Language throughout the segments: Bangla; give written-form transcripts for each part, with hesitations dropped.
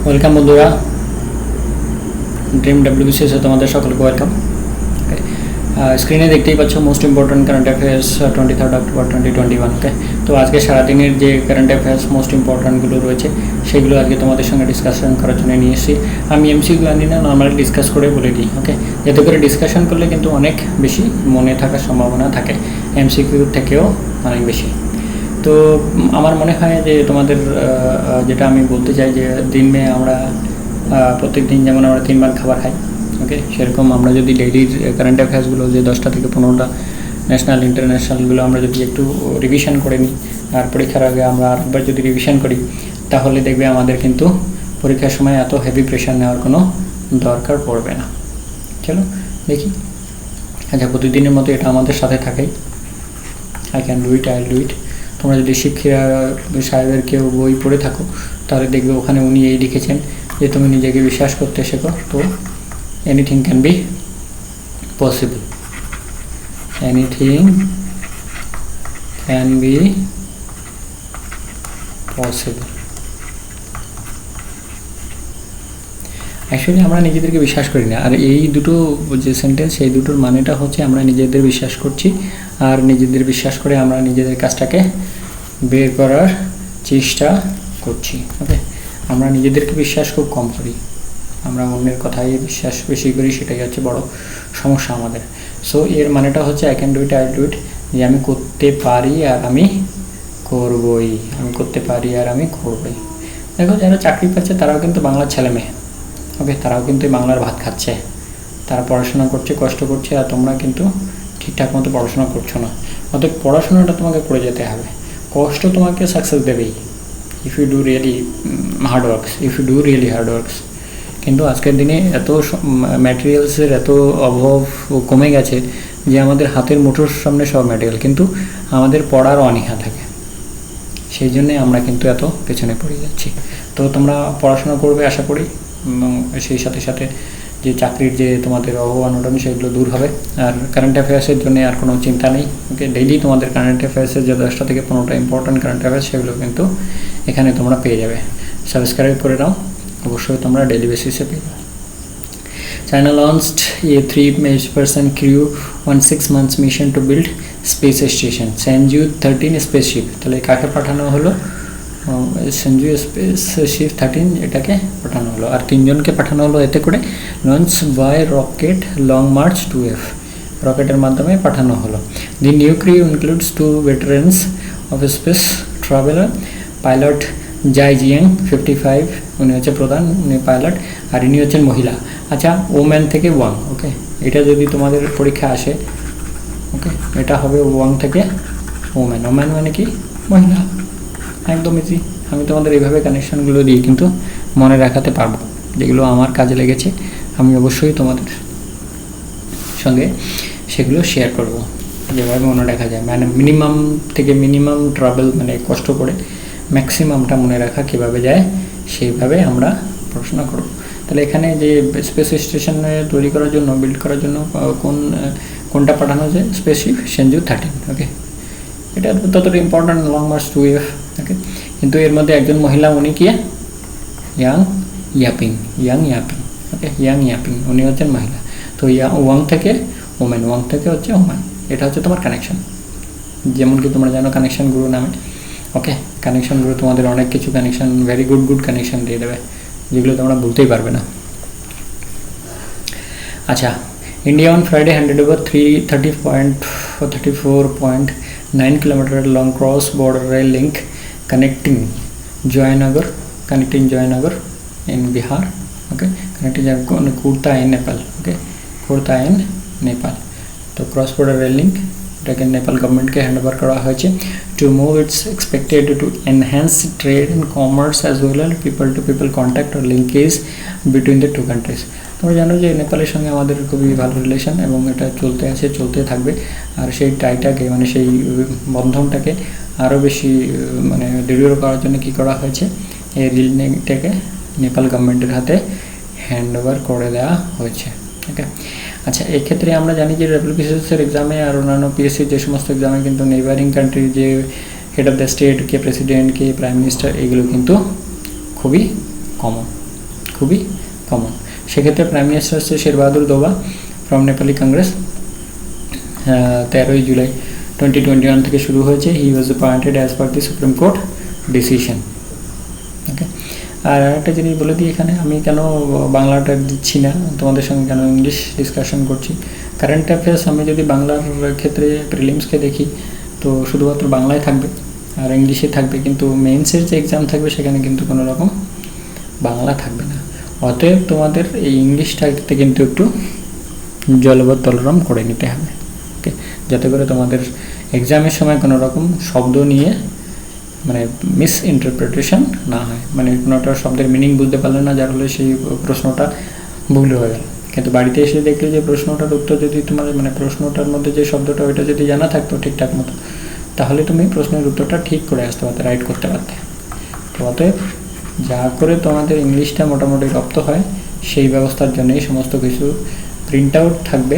ওয়েলকাম বন্ধুরা, ড্রিম ডাব্লিউবিসিএসে তোমাদের সকলকে ওয়েলকাম। স্ক্রিনে দেখতেই পাচ্ছ most important current affairs 23 October 2021। ওকে, তো আজকে সারাদিনের যে কারেন্ট অ্যাফেয়ার্স মোস্ট ইম্পর্ট্যান্টগুলো রয়েছে সেগুলো আজকে তোমাদের সঙ্গে ডিসকাশন করার জন্য নিয়ে এসেছি। আমি এমসিগুলো আনি না, নর্মালি ডিসকাস করে বলে দিই। ওকে, এতে করে ডিসকাশন করলে কিন্তু অনেক বেশি মনে থাকার সম্ভাবনা থাকে, এমসিকিউর থেকেও অনেক বেশি। তো আমার মনে হয় যে তোমাদের যেটা আমি বলতে চাই যে দিনে আমরা প্রত্যেক দিন যেমন আমরা 3 বার খাবার খাই, ওকে, সেরকম আমরা যদি ডেইলির কারেন্ট অ্যাফেয়ার্সগুলো যে 10টা থেকে 15টা ন্যাশনাল ইন্টারন্যাশনালগুলো আমরা যদি একটু রিভিশন করে নিই আর পরীক্ষার আগে আমরা আরেকবার যদি রিভিশন করি, তাহলে দেখবে আমাদের কিন্তু পরীক্ষার সময় এত হেভি প্রেশার নেওয়ার কোনো দরকার পড়বে না। চলো দেখি। আচ্ছা, প্রতিদিনের মতো এটা আমাদের সাথে থাকেই, I can do it, I do it. তোমরা যদি শিক্ষিরা সাহেবের কেউ বই পড়ে থাকো তাহলে দেখবে ওখানে উনি এই লিখেছেন যে তুমি নিজেকে বিশ্বাস করতে শেখো, তো anything can be possible, anything can be possible. Actually আমরা নিজেদেরকে বিশ্বাস করি না, আর এই দুটো যে সেন্টেন্স সেই দুটোর মানেটা হচ্ছে আমরা নিজেদের বিশ্বাস করছি, আর নিজেদের বিশ্বাস করে আমরা নিজেদের কাজটাকে বের করার চেষ্টা করছি। ওকে, আমরা নিজেদেরকে বিশ্বাস খুব কম করি, আমরা অন্যের কথাই বিশ্বাস বেশি করি, সেটাই হচ্ছে বড় সমস্যা আমাদের। সো এর মানেটা হচ্ছে I can do it, I do it, যে আমি করতে পারি আর আমি করবই, আমি করতে পারি আর আমি করবই। দেখো, যারা চাকরি পাচ্ছে তারাও কিন্তু বাংলার ছেলেমেয়ে, ওকে, তারাও কিন্তু বাংলার ভাত খাচ্ছে, তারা পড়াশোনা করছে, কষ্ট করছে, আর তোমরা কিন্তু ঠিকঠাক মতো পড়াশোনা করছো না। অতএব পড়াশোনাটা তোমাকে করে যেতে হবে, কষ্ট তোমাকে সাকসেস দেবেই, if you do really hard works, if you do really hard works. কিন্তু আজকের দিনে এত ম্যাটেরিয়ালসের এত অভাব কমে গেছে যে আমাদের হাতের মুঠোর সামনে সব ম্যাটেরিয়াল, কিন্তু আমাদের পড়ার অনীহা থাকে, সেই জন্যে আমরা কিন্তু এত পেছনে পড়ে যাচ্ছি। তো তোমরা পড়াশোনা করবে আশা করি, এবং সেই সাথে সাথে যে চাকরির যে তোমাদের অভাব-অনটন সেগুলো দূর হবে। আর কারেন্ট অ্যাফেয়ার্সের জন্য আর কোনো চিন্তা নেই। ওকে, ডেইলি তোমাদের কারেন্ট অ্যাফেয়ার্সের যে 10টা থেকে 15টা ইম্পর্ট্যান্ট কারেন্ট অ্যাফেয়ার্স সেগুলো কিন্তু এখানে তোমরা পেয়ে যাবে। সাবস্ক্রাইব করে নাও, অবশ্যই তোমরা ডেইলি বেসিসে পেয়ে যাবে। China launched a 3-person crew on 6 months mission to build space station Shenzhou 13 spaceship। তাহলে কাকে পাঠানো হলো? Shenzhou spaceship 13 এটাকে পাঠানো হলো, আর 3 জনকে পাঠানো হলো এতে করে। Launch by rocket Long March 2F, রকেটের মাধ্যমে পাঠানো হলো। The new crew includes 2 veterans of space traveler, pilot Zhai Zhigang 55, উনি হচ্ছে প্রধান, উনি পাইলট, আর ইনি হচ্ছেন মহিলা। আচ্ছা, ওম্যান থেকে ওয়াং। ওকে, এটা যদি তোমাদের পরীক্ষা আসে, ওকে, এটা হবে ওয়াং থেকে ওম্যান। ওম্যান মানে কি? মহিলা। একদম ইজি। আমি তোমাদের এইভাবে কানেকশানগুলো দিয়ে কিন্তু মনে রাখাতে পারবো, যেগুলো আমার কাজে লেগেছে আমি অবশ্যই তোমাদের সঙ্গে সেগুলো শেয়ার করব, যেভাবে মনে রাখা যায়। মানে মিনিমাম থেকে মিনিমাম ট্রাভেল, মানে কষ্ট করে ম্যাক্সিমামটা মনে রাখা কীভাবে যায় সেইভাবে আমরা পড়াশোনা করব। তাহলে এখানে যে স্পেস স্টেশনে তৈরি করার জন্য, বিল্ড করার জন্য কোনটা পাঠানো যায়? স্পেসশিপ সেনজু 13। ওকে, এটা ততটা ইম্পর্ট্যান্ট, লং মার্চ 2F। ওকে, কিন্তু এর মধ্যে একজন মহিলা, উনি কি? Yang Yaping. Okay, Yang Yaping, উনি হচ্ছেন মহিলা। তো ওয়াং থেকে ওমেন, ওয়াং থেকে হচ্ছে ওমেন। এটা হচ্ছে তোমার কানেকশন, যেমন কি তোমরা জানো কানেকশন গুরু নামে। ওকে, কানেকশন গুরু তোমাদের অনেক কিছু কানেকশন, ভেরি গুড কানেকশন দিয়ে দেবে, যেগুলো তোমরা বলতেই পারবে না। আচ্ছা, India on Friday handed over 34.9 kilometer long cross border rail link connecting Joynagar in Bihar, okay, connecting Kurta in Nepal, okay, Kurta in Nepal। তো ক্রস বর্ডার রেল লিঙ্ক এটাকে নেপাল গভর্নমেন্টকে হ্যান্ড ওভার করা হয়েছে। To move its expected to enhance trade and commerce as well as people to people contact আর লিঙ্কেজ বিটুইন দ্য 2 countries। তোমরা জানো যে নেপালের সঙ্গে আমাদের খুবই ভালো রিলেশন, এবং এটা চলতে আছে, চলতে থাকবে। আর সেই টাইটাকে, মানে সেই বন্ধনটাকে আরও বেশি মানে দৃঢ় করার জন্য কী করা হয়েছে? এই রেল লিঙ্কটাকে নেপাল গভর্নমেন্টের হাতে হ্যান্ড ওভার করে দেওয়া হয়েছে। ওকে, আচ্ছা, এই ক্ষেত্রে আমরা জানি যে ডাব্লিউবিসিএসের এক্সামে আর অন্যান্য পিএসসির যে সমস্ত এক্সামে কিন্তু নেইবারিং কান্ট্রির যে head of the state, K president, K prime minister, এগুলো কিন্তু খুবই কমন। খুবই কমন। সেক্ষেত্রে প্রাইম মিনিস্টার হচ্ছে শের বাহাদুর দোবা ফ্রম নেপালি কংগ্রেস। 13 জুলাই 2021 থেকে শুরু হয়েছে। He was appointed as per the supreme court decision. Okay, আর একটা জিনিস বলে দিই, এখানে আমি কেন বাংলাটা দিচ্ছি না, তোমাদের সঙ্গে কেন ইংলিশ ডিসকাশন করছি। কারেন্ট অ্যাফেয়ার্স আমি যদি বাংলার ক্ষেত্রে প্রিলিমসকে দেখি তো শুধুমাত্র বাংলায় থাকবে আর ইংলিশে থাকবে, কিন্তু মেইনসের যে এক্সাম থাকবে সেখানে কিন্তু কোনো রকম বাংলা থাকবে না। অতএব তোমাদের এই ইংলিশটাতে কিন্তু একটু জলবৎতলরম করে নিতে হবে, ওকে, যাতে করে তোমাদের এক্সামের সময় কোনো রকম শব্দ নিয়ে মানে মিস ইন্টারপ্রিটেশন না হয়, মানে কোনোটা শব্দের মিনিং বুঝতে পারলে না, যার ফলে সেই প্রশ্নটা ভুল হয়ে গেল। কিন্তু বাড়িতে এসে দেখলে যে প্রশ্নটার উত্তর যদি তোমার মানে প্রশ্নটার মধ্যে যে শব্দটা ওইটা যদি জানা থাকতো ঠিকঠাক মতো, তাহলে তুমি প্রশ্নের উত্তরটা ঠিক করে আসতে পারতে, রাইট করতে পারতে। তো অতএব যা করে তোমাদের ইংলিশটা মোটামুটি রপ্ত হয় সেই ব্যবস্থার জন্য এই সমস্ত কিছু প্রিন্ট আউট থাকবে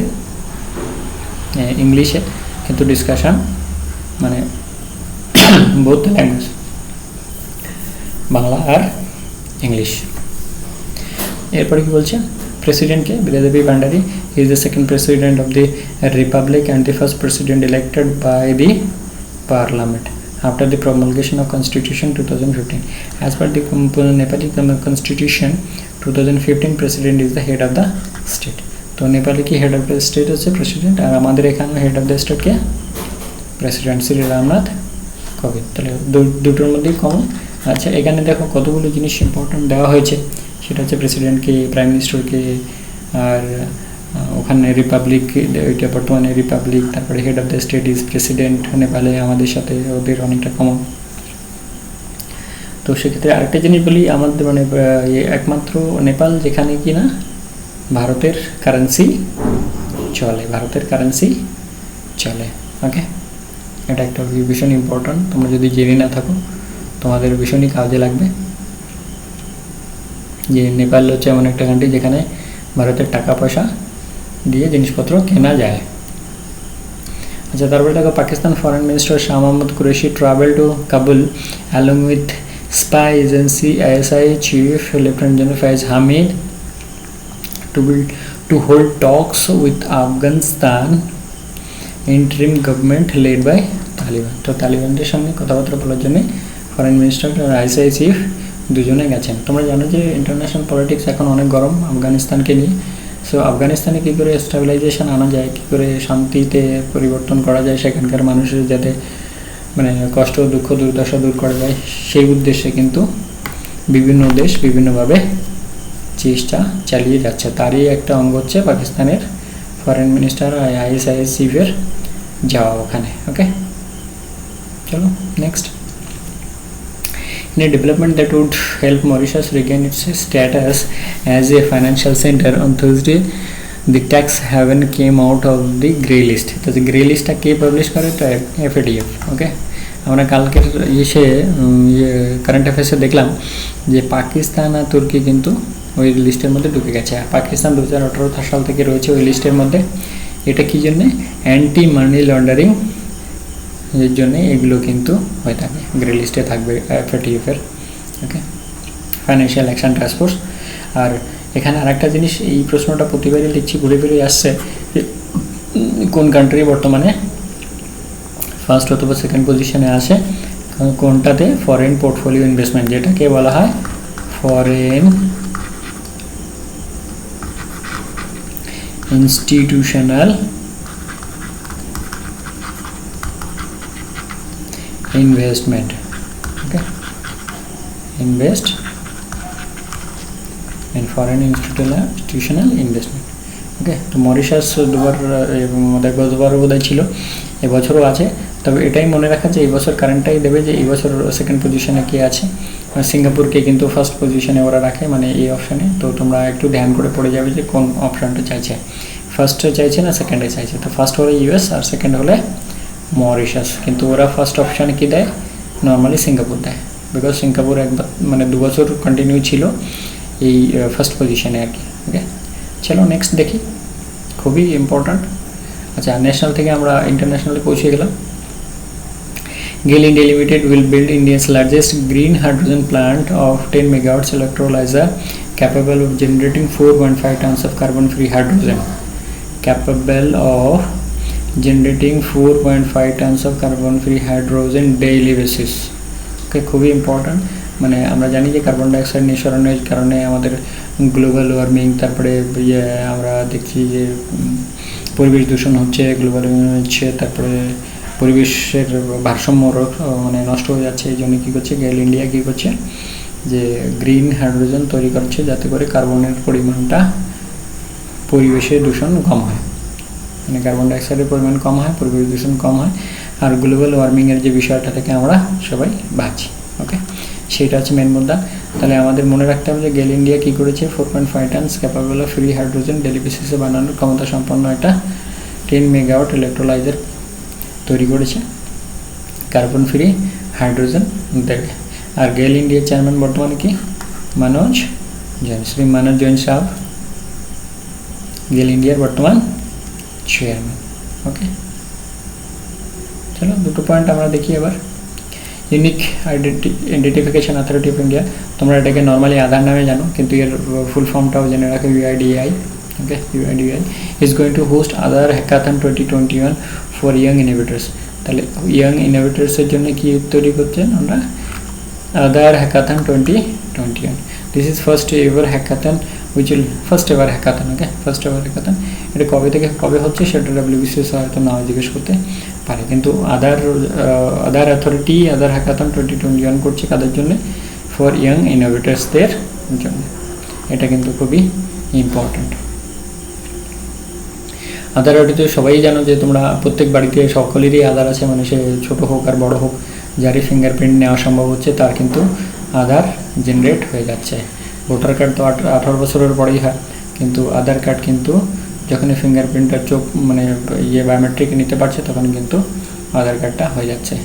ইংলিশে, কিন্তু ডিসকাশন মানে বোথ ল্যাঙ্গুয়েজ, বাংলা আর ইংলিশ। এরপরে কি বলছে, প্রেসিডেন্টকে Bidya Devi Bhandari is the second president of the republic and the first president elected by the parliament after the promulgation of Constitution 2015. As per the Nepali Constitution 2015, President is the head of the state. तो नेपाली की हेड ऑफ द स्टेट হচ্ছে প্রেসিডেন্ট, আর আমাদের এখানে head of the state K president Shri Ramnath Kovind. তাহলে দুটোর মধ্যেই কমন। আচ্ছা, এখানে দেখো কতগুলো জিনিস ইম্পর্টেন্ট দেওয়া হয়েছে, সেটা হচ্ছে প্রেসিডেন্টকে, প্রাইম মিনিস্টারকে, আর ওখানে রিপাবলিক, ওইটা বর্তমানে রিপাবলিক, তারপরে head of the state is president. নেপালে আমাদের সাথে ওদের অনেকটা কমন। তো সেক্ষেত্রে আরেকটা জিনিস বলি, আমাদের মানে একমাত্র নেপাল যেখানে কি না ভারতের কারেন্সি চলে, ভারতের কারেন্সি চলে। ওকে, এটা একটা ভীষণ ইম্পর্ট্যান্ট, তোমরা যদি জেনে না থাকো তোমাদের ভীষণই কাজে লাগবে, যে নেপাল হচ্ছে এমন একটা কান্ট্রি যেখানে ভারতের টাকা পয়সা দিয়ে জিনিসপত্র কেনা যায়। আচ্ছা, তারপরে দেখো Pakistan foreign minister Shah Mahmood Qureshi travel to Kabul along with spy agency ISI chief lieutenant general Faiz Hameed to hold talks with Afghanistan interim government led by Taliban. তো তালিবানদের সঙ্গে কথাবার্তা বলার জন্য ফরেন মিনিস্টার আর ISI চিফ দুজনে গেছেন। তোমরা জানো যে ইন্টারন্যাশনাল পলিটিক্স এখন অনেক গরম আফগানিস্তানকে নিয়ে। সো আফগানিস্তানে কী করে স্টেবিলাইজেশন আনা যায়, কী করে শান্তিতে পরিবর্তন করা যায়, সেখানকার মানুষের যাতে মানে কষ্ট দুঃখ দুর্দশা দূর করা যায়, সেই উদ্দেশ্যে কিন্তু বিভিন্ন দেশ বিভিন্নভাবে চেষ্টা চালিয়ে যাচ্ছে। তারই একটা অঙ্গ হচ্ছে পাকিস্তানের ফরেন মিনিস্টার ISI চিফের যাওয়া ওখানে। ওকে, চলো next. In a development that would help Mauritius regain its status as a financial center, on Thursday the tax haven came out of the grey list. তো যে গ্রে লিস্টটা কে পাবলিশ করে, তো FATF। ওকে, আমরা কালকের কারেন্ট অ্যাফেয়ার্সে দেখলাম যে পাকিস্তান আর তুর্কি কিন্তু ওই লিস্টের মধ্যে ঢুকে গেছে। পাকিস্তান 2018 সাল থেকে রয়েছে ওই লিস্টের মধ্যে। এটা কী জন্যে, অ্যান্টি মানি লন্ডারিং এর জন্য এগুলো কিন্তু হয়ে থাকে, গ্রে লিস্টে থাকবে FATF-এর। ওকে, ফাইন্যান্সিয়াল অ্যাকশন টাস্ক ফোর্স। আর এখানে আরেকটা জিনিস, এই প্রশ্নটা প্রতিবারই লিখছি, ঘুরে ফিরে আসছে, কোন কান্ট্রি বর্তমানে ফার্স্ট অথবা সেকেন্ড পজিশনে আছে, কোনটাতে ফরেন পোর্টফোলিও ইনভেস্টমেন্ট, যেটাকে বলা হয় foreign institutional investment. Okay, invest in foreign institutional investment. Okay, তো মরিশাস গতবারও বোধহয় ছিল, এবছরও আছে। তবে এটাই মনে রাখা যে এই বছর কারেন্টটাই দেবে যে এই বছর সেকেন্ড পজিশনে কে আছে। সিঙ্গাপুরকে কিন্তু ফার্স্ট পজিশনে ওরা রাখে, মানে এই অপশানে। তো তোমরা একটু ধ্যান করে পড়ে যাবে যে কোন অপশানটা চাইছে, ফার্স্টে চাইছে না সেকেন্ডে চাইছে। তো ফার্স্ট হলে US আর সেকেন্ড হলে মরিশাস, কিন্তু ওরা ফার্স্ট অপশানে কী দেয়, নর্মালি সিঙ্গাপুর দেয়, বিকজ সিঙ্গাপুর একবার মানে 2 বছর কন্টিনিউ ছিল এই ফার্স্ট পজিশনে আর কি। ওকে, চলো নেক্সট দেখি, খুবই ইম্পর্ট্যান্ট। আচ্ছা, ন্যাশনাল থেকে আমরা ইন্টারন্যাশনালে পৌঁছে গেলাম। GAIL India Limited will build India's largest green hydrogen plant of 10 megawatts electrolyzer capable of generating 4.5 tons of carbon free hydrogen, capable of generating 4.5 tons of carbon free hydrogen daily basis. ওকে, খুবই ইম্পর্ট্যান্ট। মানে আমরা জানি যে কার্বন ডাইঅক্সাইড নিঃসরণের কারণে আমাদের গ্লোবাল ওয়ার্মিং, তারপরে আমরা দেখছি যে পরিবেশ দূষণ হচ্ছে, গ্লোবাল ওয়ার্মিং হচ্ছে, তারপরে পরিবেশের ভারসাম্য মানে নষ্ট হয়ে যাচ্ছে। এই জন্য কী করছে গেল ইন্ডিয়া, কী করছে যে গ্রিন হাইড্রোজেন তৈরি করছে যাতে করে কার্বনের পরিমাণটা পরিবেশের দূষণ কম হয়, মানে কার্বন ডাইঅক্সাইডের পরিমাণ কম হয়, পরিবেশ দূষণ কম হয়, আর গ্লোবাল ওয়ার্মিংয়ের যে বিষয়টা থেকে আমরা সবাই বাঁচি। ওকে, সেইটা হচ্ছে মেন মুদ্রা। তাহলে আমাদের মনে রাখতে হবে যে গেল ইন্ডিয়া কী করেছে, 4.5 tons capable of free hydrogen daily বেসিসে বানানোর ক্ষমতা সম্পন্ন একটা 10 মেগাওয়াট ইলেকট্রোলাইজার তৈরি করেছে কার্বন ফ্রি হাইড্রোজেন দেবে। আর গেল ইন্ডিয়ার চেয়ারম্যান বর্তমানে কি, মনোজ জৈন, শ্রী মনোজ জৈন সাহেব গেল ইন্ডিয়ার বর্তমান চেয়ারম্যান। ওকে, চলো দুটো পয়েন্ট আমরা দেখি এবার। Unique identification authority of India, তোমরা এটাকে নর্মালি আধার নামে জানো, কিন্তু এর ফুল ফর্মটাও জেনে রাখো, UIDAI। Okay, UIDAI is going to host Aadhaar hackathon 2021 for young innovators. তাহলে ইয়াং ইনোভেটর্সের জন্য কি তৈরি করছেন আমরা, Aadhaar hackathon 2021। This is first ever hackathon which will first ever hackathon. Okay, first ever hackathon. এটা কবে থেকে কবে হচ্ছে সেটা WBCS হয়তো নাও জিজ্ঞেস করতে পারে, কিন্তু আদার অথরিটি আদার হ্যাকাথন 2021 করছে কাদের জন্য, ফর ইয়াং ইনোভেটার্সদের জন্য। এটা কিন্তু খুবই ইম্পর্ট্যান্ট। আধার অডিতে সবাই জানো যে তোমরা প্রত্যেক বাড়িতে সকলেরই আধার আছে, মানে সে ছোটো হোক আর বড়ো হোক, যারই ফিঙ্গারপ্রিন্ট নেওয়া সম্ভব হচ্ছে তার কিন্তু আধার জেনারেট হয়ে যাচ্ছে। ভোটার কার্ড তো 18 বছরের পরেই হয়, কিন্তু আধার কার্ড কিন্তু যখনই ফিঙ্গারপ্রিন্টটা চোখ মানে বায়োমেট্রিক নিতে পারছে তখন কিন্তু আধার কার্ডটা হয়ে যাচ্ছে।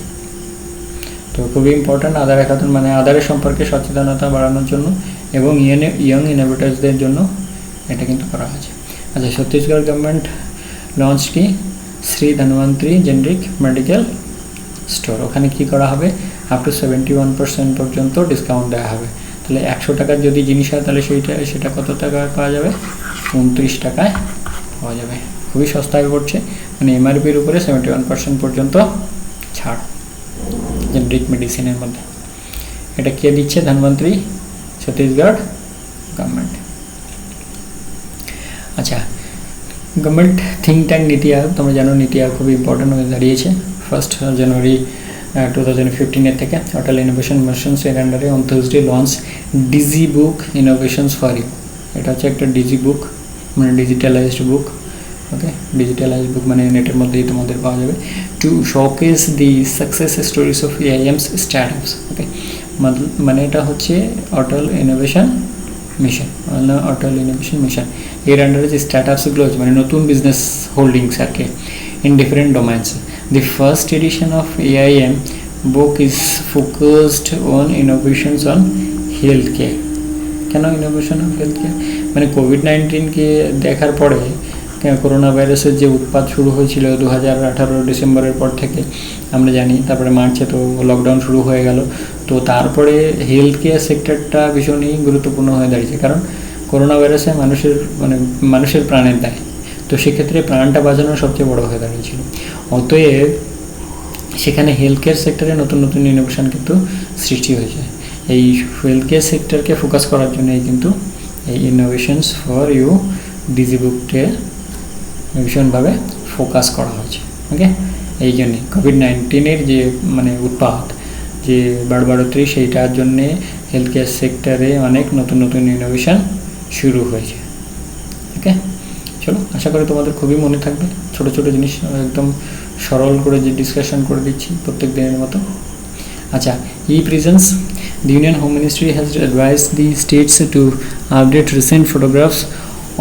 তো খুবই ইম্পর্ট্যান্ট আধার হ্যাকাথন, মানে আধারের সম্পর্কে সচেতনতা বাড়ানোর জন্য এবং ইয়াং ইনোভেটার্সদের জন্য এটা কিন্তু করা হয়েছে। আচ্ছা, ছত্তিশগড় গভর্নমেন্ট লঞ্চ কি, Shri Dhanvantari generic medical store. ওখানে কি করা হবে, আপ টু 71% পর্যন্ত ডিসকাউন্ট দেওয়া হবে। তাহলে 100 টাকার যদি জিনিস হয় তাহলে সেটা কত টাকায় পাওয়া যাবে, 29 টাকায় পাওয়া যাবে। খুবই সস্তায় পড়ছে, মানে MRPর উপরে 71% পর্যন্ত ছাড় জেনারিক মেডিসিনের মধ্যে। এটা কে দিচ্ছে, ধন্বন্তরী ছত্তিশগড় গভর্নমেন্ট। আচ্ছা, গভর্নমেন্ট থিঙ্ক ট্যাঙ্ক নীতি আয়োগ, তোমরা জানো নীতি আয়োগ খুবই ইম্পর্টেন্ট হয়ে দাঁড়িয়েছে 1 জানুয়ারি 2015 থেকে। অটল ইনোভেশন মিশনস এর আন্ডারে on Thursday launch digi book innovations for you. এটা হচ্ছে একটা ডিজি বুক, মানে ডিজিটালাইজড বুক। ওকে, ডিজিটালাইজড বুক মানে নেটের মধ্যেই তোমাদের পাওয়া যাবে, to showcase the success stories of AIM's startups. Okay, মানে এটা হচ্ছে Atal innovation mission, Atal innovation mission এর আন্ডারে যে স্টার্টআপসগুলো হচ্ছে মানে নতুন বিজনেস হোল্ডিংস আর কি, in different domains. The first edition of AIM book is focused on innovations on healthcare. কেন ইনোভেশন অফ হেলথকেয়ার, মানে কোভিড-19কে দেখার পরে করোনা ভাইরাসের যে উৎপাত শুরু হয়েছিল 2018 ডিসেম্বরের পর থেকে আমরা জানি, তারপরে মার্চে তো লকডাউন শুরু হয়ে গেল। তো তারপরে হেলথ কেয়ার সেক্টরটা ভীষণই গুরুত্বপূর্ণ হয়ে দাঁড়িয়েছে, কারণ করোনা ভাইরাসে মানুষের প্রাণের দায়। তো সেক্ষেত্রে প্রাণটা বাঁচানো সবচেয়ে বড় হয়ে দাঁড়িয়েছিল। অতএব সেখানে হেলথ কেয়ার সেক্টরে নতুন নতুন ইনোভেশন কিন্তু সৃষ্টি হয়েছে। এই হেলথ কেয়ার সেক্টরকে ফোকাস করার জন্যই কিন্তু এই ইনোভেশনস ফর ইউ ডিজি বুককে ভীষণভাবে ফোকাস করা হয়েছে। ওকে, এই জন্যে কোভিড-19 যে মানে উৎপাত যে বাড়বাড়তি, সেইটার জন্যে হেলথ কেয়ার সেক্টরে অনেক নতুন নতুন ইনোভেশন শুরু হয়েছে। ওকে, চলো, আশা করি তোমাদের খুবই মনে থাকবে। ছোটো ছোটো জিনিস একদম সরল করে যে ডিসকাশন করে দিচ্ছি প্রত্যেক দিনের মতো। আচ্ছা, prisons, the Union Home Ministry has advised the states to update recent photographs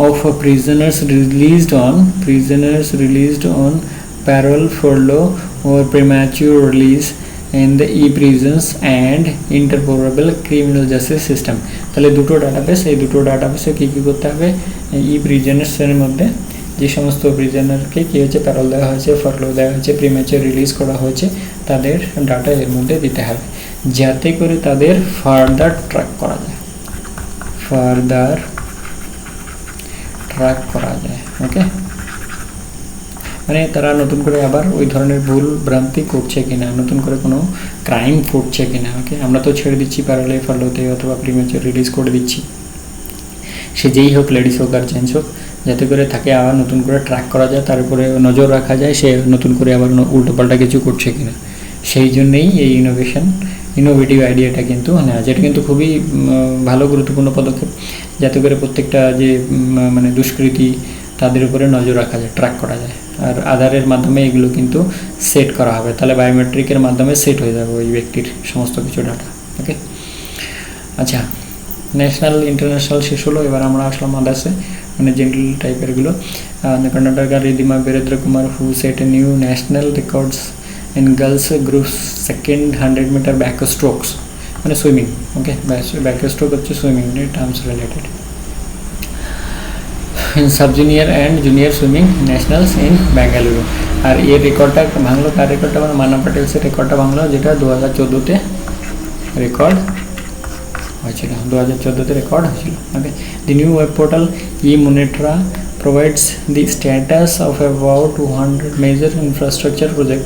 of prisoners released on parole, furlough or premature release in the e-prisons and interoperable criminal justice system। তাহলে দুটো ডাটাবেস, এই দুটো ডাটাবেসে কী কী করতে হবে, প্রিজনার্সের মধ্যে যে সমস্ত প্রিজনারকে কী হয়েছে, প্যারোল দেওয়া হয়েছে, ফারলো দেওয়া হয়েছে, প্রিম্যাচার রিলিজ করা হয়েছে, তাদের ডাটা এর মধ্যে দিতে হবে যাতে করে তাদের ফার্দার ট্র্যাক করা যায়। ফার্দার ট্র্যাক করা যায়। ওকে, মানে তারা নতুন করে আবার ওই ধরনের ভুল ভ্রান্তি করছে কিনা, নতুন করে কোনো ক্রাইম করছে কিনা। ওকে, আমরা তো ছেড়ে দিচ্ছি প্যারালে ফলোতে অথবা প্রিমেচার রিলিজ করে দিচ্ছি, সে যেই হোক, লেডিস হোক আর জেন্টস হোক, যাতে করে তাকে আবার নতুন করে ট্র্যাক করা যায়, তার উপরে নজর রাখা যায় সে নতুন করে আবার উল্টোপাল্টা কিছু করছে কিনা। সেই জন্যেই এই ইনোভেটিভ আইডিয়াটা কিন্তু নেওয়া, যেটা কিন্তু খুবই ভালো গুরুত্বপূর্ণ পদক্ষেপ, যাতে করে প্রত্যেকটা যে মানে দুষ্কৃতী তাদের উপরে নজর রাখা যায়, ট্র্যাক করা যায়। আর আধারের মাধ্যমে এগুলো কিন্তু সেট করা হবে, তাহলে বায়োমেট্রিকের মাধ্যমে সেট হয়ে যাবে ওই ব্যক্তির সমস্ত কিছু ডাটা। ওকে, আচ্ছা, ন্যাশনাল ইন্টারন্যাশনাল শেষ হলো, এবার আমরা আসলাম আদার্সে, মানে জেনারেল টাইপেরগুলো। কর্ণাটকার Ridhima Virendra Kumar who set a new national records in girls group second 100 meter back strokes, মানে সুইমিং। ওকে, ব্যাক স্ট্রোক হচ্ছে swimming terms related. In sub junior and junior swimming nationals in Bengaluru. আর এর রেকর্ডটা ভাঙলো, কার রেকর্ডটা, মানে মান্না প্যাটেলসের রেকর্ডটা ভাঙলো, যেটা 2014-তে রেকর্ড হয়েছিল, 2014-তে রেকর্ড হয়েছিল। Okay, the new web portal ই-মনিটরা provides the status of about 200 major infrastructure project.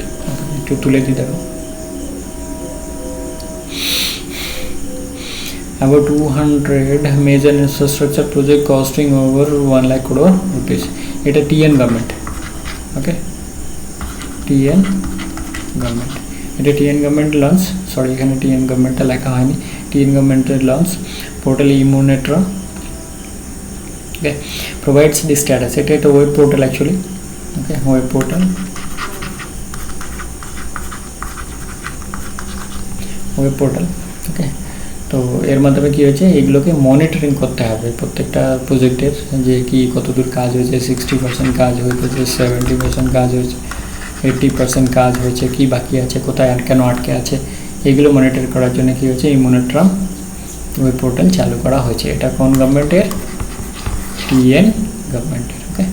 একটু তুলে দিতে হবে, about 200 major infrastructure project costing over 1 lakh crore rupees. এটা TN government. Okay, TN government, এটা TN গভর্নমেন্ট লঞ্চ, সরি এখানে TN গভর্নমেন্টটা লেখা হয়নি, TN গভর্নমেন্টের লঞ্চ পোর্টাল ই-মনিটরা। Okay, provides the status, এটা একটা web portal actually. Okay, web portal, okay, তো এর মাধ্যমে কী হয়েছে, এগুলোকে মনিটরিং করতে হবে প্রত্যেকটা প্রজেক্টের, যে কি কতদূর কাজ হয়েছে, 60% কাজ হয়েছে, 70% কাজ হয়েছে, 80% কাজ হয়েছে, কি বাকি আছে, কোথায় কেন আটকে আছে, এগুলো মনিটর করার জন্য কী হয়েছে, এই মনিটরাম ওয়েব পোর্টাল চালু করা হয়েছে। এটা কোন গভর্নমেন্টের? TN গভর্নমেন্টের। ওকে,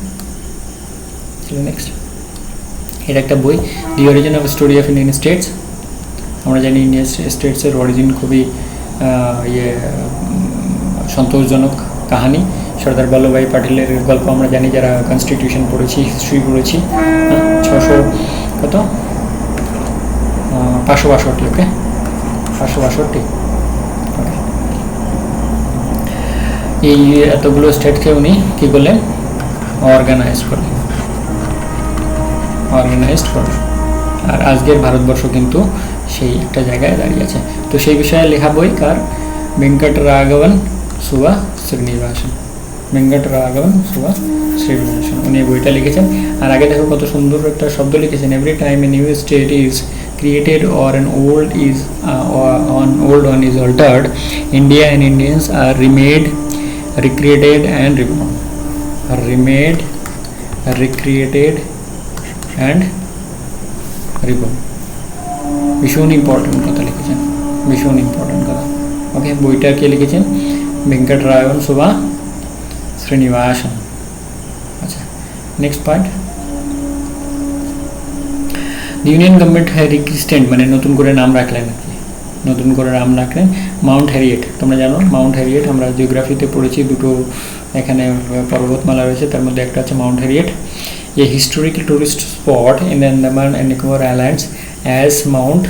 চলো নেক্সট। এটা একটা বই, দি origin of story of Indian states. আমরা জানি ইন্ডিয়ান স্টেটসের অরিজিন খুবই সন্তোষজনক কাহিনী। সর্দার বল্লভভাই পাটিলের গল্প আমরা জানি, যারা কনস্টিটিউশন পড়েছি, হিস্ট্রি পড়েছি। 562। ওকে, 562। ওকে, এই এতগুলো স্টেটকে উনি কী করলেন, অর্গানাইজড করলেন। আর আজকের ভারতবর্ষ কিন্তু সেই একটা জায়গায় দাঁড়িয়ে আছে। তো সেই বিষয়ে লেখা বই কার? ভেঙ্কটরাঘবন সুবা শ্রীনিবাসন। উনি বইটা লিখেছেন। আর আগে দেখো কত সুন্দর একটা শব্দ লিখেছেন, every time a new state is created or an old one is altered, India and Indians are remade, recreated and reborn. ভীষণ ইম্পর্টেন্ট কথা লিখেছেন, ভীষণ ইম্পর্টেন্ট কথা। ওকে, বইটা কে লিখেছেন? ভেঙ্কটরাঘবন সুবা শ্রীনিবাসন। আচ্ছা, নেক্সট পয়েন্ট, ইউনিয়ন গভর্নমেন্ট রিক্রিস্টেন্ট, মানে নতুন করে নাম রাখলেন আর কি, নতুন করে নাম রাখলেন মাউন্ট হ্যারিয়েট। তোমরা জানো মাউন্ট হ্যারিয়েট, আমরা জিওগ্রাফিতে পড়েছি, দুটো এখানে পর্বতমালা রয়েছে, তার মধ্যে একটা হচ্ছে mount Harriet. A historical tourist spot in the Andaman and Nicobar islands as mount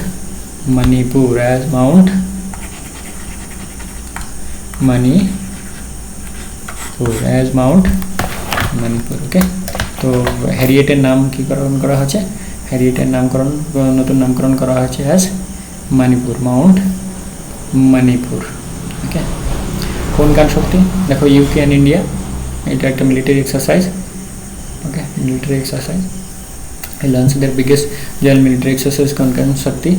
Manipur, okay, তো হ্যারিয়েটের নাম কী করা হচ্ছে? হ্যারিয়েটের নতুন নামকরণ করা হয়েছে অ্যাজ মণিপুর, মাউন্ট মণিপুর। ওকে, কোন কান শক্তি? দেখো ইউকে অ্যান্ড ইন্ডিয়া, এটা একটা military exercise. Okay, military exercise. I launched their biggest joint military exercise, Konkan Shakti,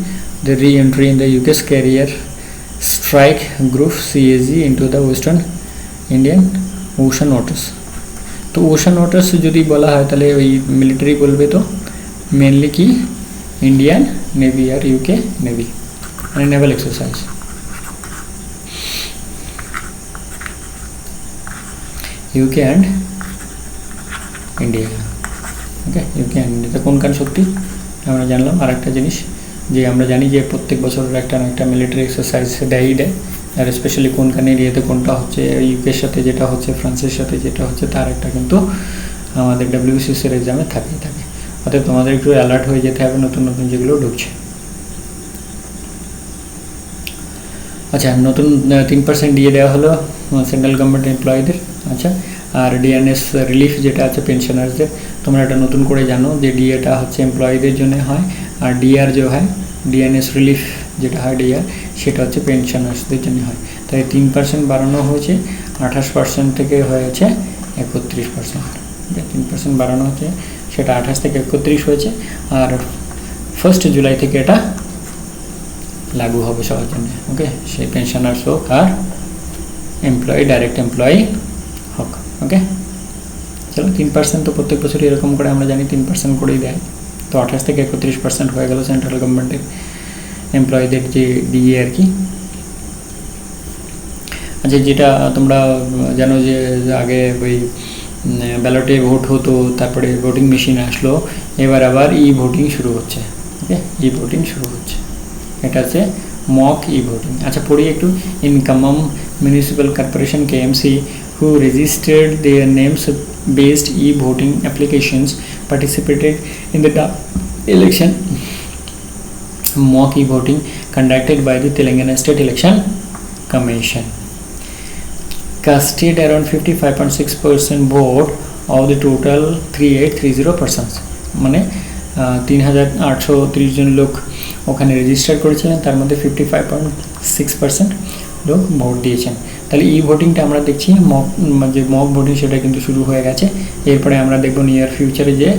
the re-entry in the UK's carrier strike group CAG into the Western Indian Ocean Waters. তো ওশান ওয়াটার্স যদি বলা হয় তাহলে ওই মিলিটারি বলবে তো মেনলি কি ইন্ডিয়ান নেভি আর ইউকে নেভি, মানে Naval exercise. UK and India. Okay, UK and India কোন কান শক্তি আমরা জানলাম। আর একটা জিনিস যে আমরা জানি যে প্রত্যেক বছর একটা না একটা মিলিটারি এক্সারসাইজ দেয়, আর স্পেশালি কোনখানে এরিয়াতে কোনটা হচ্ছে, ইউকের সাথে যেটা হচ্ছে, ফ্রান্সের সাথে যেটা হচ্ছে, তার একটা কিন্তু আমাদের WBCS এর এক্সামে থাকেই থাকে। অর্থাৎ তোমাদের একটু অ্যালার্ট হয়ে যেতে হবে নতুন নতুন যেগুলো ঢুকছে। আচ্ছা, নতুন 3% দিয়ে দেওয়া হলো সেন্ট্রাল গভর্নমেন্ট এমপ্লয়ীদের। আচ্ছা, আর ডিএনএস রিলিফ যেটা আছে পেনশনার্সদের, তোমরা এটা নতুন করে জানো যে ডিএটা হচ্ছে এমপ্লয়ীদের জন্য হয়, আর ডিআর যে হয় ডিএনএস রিলিফ যেটা হয় ডিআর, সেটা হচ্ছে পেনশনার্সদের জন্য হয়। তাই 3% বাড়ানো হয়েছে, 28% থেকে হয়েছে 31%। 3% বাড়ানো হচ্ছে, সেটা 28 থেকে 31 হয়েছে, আর 1 জুলাই থেকে এটা লাগু হবে সবার জন্য। ওকে, সেই পেনশনার্স হোক আর এমপ্লয়ি, ডাইরেক্ট এমপ্লয়ি হোক। ওকে, চলো 3% তো প্রত্যেক বছরই এরকম করে আমরা জানি 3% করেই দেয়। তো 28 থেকে 31% হয়ে গেল সেন্ট্রাল গভর্নমেন্টের এমপ্লয়ীদের যে ডিএ আর কি। আচ্ছা, যেটা তোমরা জানো যে আগে ওই ব্যালটে ভোট হতো, তারপরে ভোটিং মেশিন আসলো, এবার আবার ভোটিং শুরু হচ্ছে। ওকে, ভোটিং শুরু হচ্ছে, এটা হচ্ছে মক ভোটিং। আচ্ছা, পড়ি একটু। In Khammam municipal corporation KMC who registered their names based voting applications participated in the election mock voting conducted by the Telangana State Election Commission, casted around 55.6% vote of the total 3830 persons। মানে 3830 জন লোক ওখানে রেজিস্টার করেছিলেন, তার মধ্যে 55.6% লোক ভোট দিয়েছেন। তাহলে ভোটিংটা আমরা দেখছি যে মক ভোটিং সেটা কিন্তু শুরু হয়ে গেছে। এরপরে আমরা দেখব নিয়ার ফিউচারে যে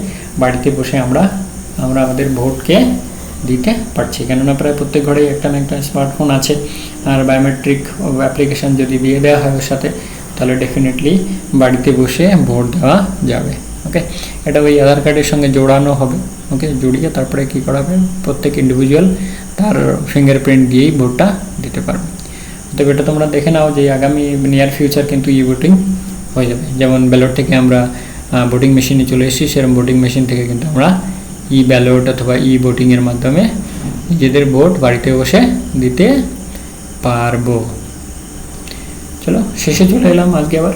বাড়িতে বসে আমরা আমাদের ভোটকে দিতে পারছি, কেননা প্রায় প্রত্যেক ঘরেই একটা না একটা স্মার্টফোন আছে, আর বায়োমেট্রিক অ্যাপ্লিকেশান যদি দিয়ে দেওয়া হয় ওর সাথে, তাহলে ডেফিনেটলি বাড়িতে বসে ভোট দেওয়া যাবে। ওকে, এটা ওই আধার কার্ডের সঙ্গে জোড়ানো হবে। ওকে, জড়িয়ে তারপরে কী করা হবে, প্রত্যেক ইন্ডিভিজুয়াল তার ফিঙ্গারপ্রিন্ট দিয়েই ভোটটা দিতে পারবে। তবে এটা তোমরা দেখে নাও যে আগামী নিয়ার ফিউচার কিন্তু ভোটিং হয়ে যাবে। যেমন ব্যালট থেকে আমরা ভোটিং মেশিনে চলে এসেছি, সেরকম ভোটিং মেশিন থেকে কিন্তু আমরা ব্যালট অথবা ভোটিংয়ের মাধ্যমে নিজেদের ভোট বাড়িতে বসে দিতে পারবো। চলো, শেষে চলে এলাম আজকে আবার।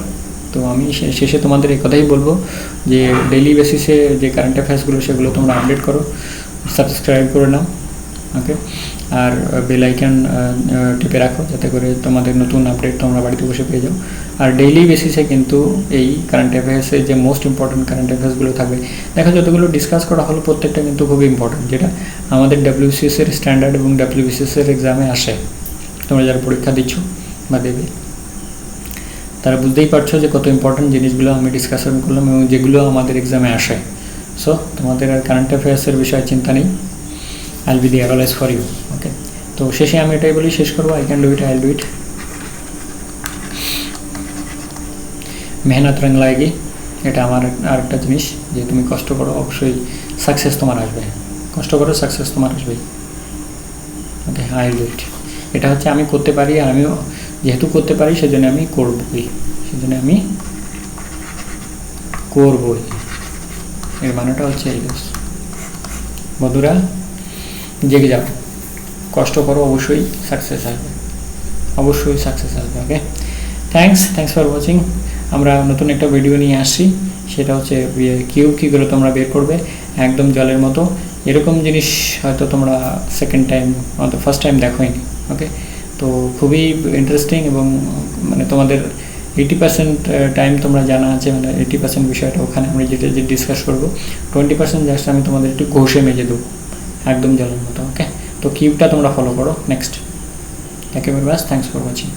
তো আমি শেষে তোমাদের এই কথাই বলবো যে ডেইলি বেসিসে যে কারেন্ট অ্যাফেয়ার্সগুলো সেগুলো তোমরা আপডেট করো, সাবস্ক্রাইব করে নাও। ওকে, আর বেল আইকন টিপে রাখো যাতে করে তোমাদের নতুন আপডেট তোমরা বাড়িতে বসে পেয়ে যাও। আর ডেইলি বেসিসে কিন্তু এই কারেন্ট অ্যাফেয়ার্সে যে মোস্ট ইম্পর্টেন্ট কারেন্ট অ্যাফেয়ার্সগুলো থাকবে, দেখো যতগুলো ডিসকাস করা হলো প্রত্যেকটা কিন্তু খুবই ইম্পর্টেন্ট, যেটা আমাদের WBCS এর স্ট্যান্ডার্ড এবং WBCS এর এক্সামে আসে। তোমরা যারা পরীক্ষা দিচ্ছ বা দেবে তারা বুঝতেই পারছো যে কত ইম্পর্টেন্ট জিনিসগুলো আমি ডিসকাশন করলাম এবং যেগুলো আমাদের এক্সামে আসে। সো তোমাদের আর কারেন্ট অ্যাফেয়ার্সের বিষয়ে চিন্তা নেই, I'll be there always for you. ওকে, তো শেষে আমি এটাই বলি, শেষ করবো, I can do it, I'll do it। মেহনত রং লায়েগি, এটা আমার আরেকটা জিনিস যে তুমি কষ্ট করো অবশ্যই সাকসেস তোমার আসবে। কষ্ট করো, সাকসেস তোমার আসবেই। ওকে, I'll do it। এটা হচ্ছে আমি করতে পারি, আর আমিও যেহেতু করতে পারি সেজন্য আমি করবই, এর মানেটা হচ্ছে এই বন্ধুরা, জেগে যাও, কষ্ট করো, অবশ্যই সাকসেস আসবে, ওকে, থ্যাংকস ফর ওয়াচিং। আমরা নতুন একটা ভিডিও নিয়ে আসছি, সেটা হচ্ছে কিউব কী করে তোমরা বের করবে একদম জলের মতো। এরকম জিনিস হয়তো তোমরা সেকেন্ড টাইম অথবা ফার্স্ট টাইম দেখোইনি। ওকে, তো খুবই ইন্টারেস্টিং এবং মানে তোমাদের 80% টাইম তোমরা জানা আছে, মানে 80% বিষয়টা ওখানে আমরা যেটা ডিসকাস করবো, 20% জাস্ট আমি তোমাদের একটু ঘষে মেজে দেবো একদম জলের মতো। ওকে, তো কিউবটা তোমরা ফলো করো নেক্সট। একেবারে ব্যাস, থ্যাংকস ফর ওয়াচিং।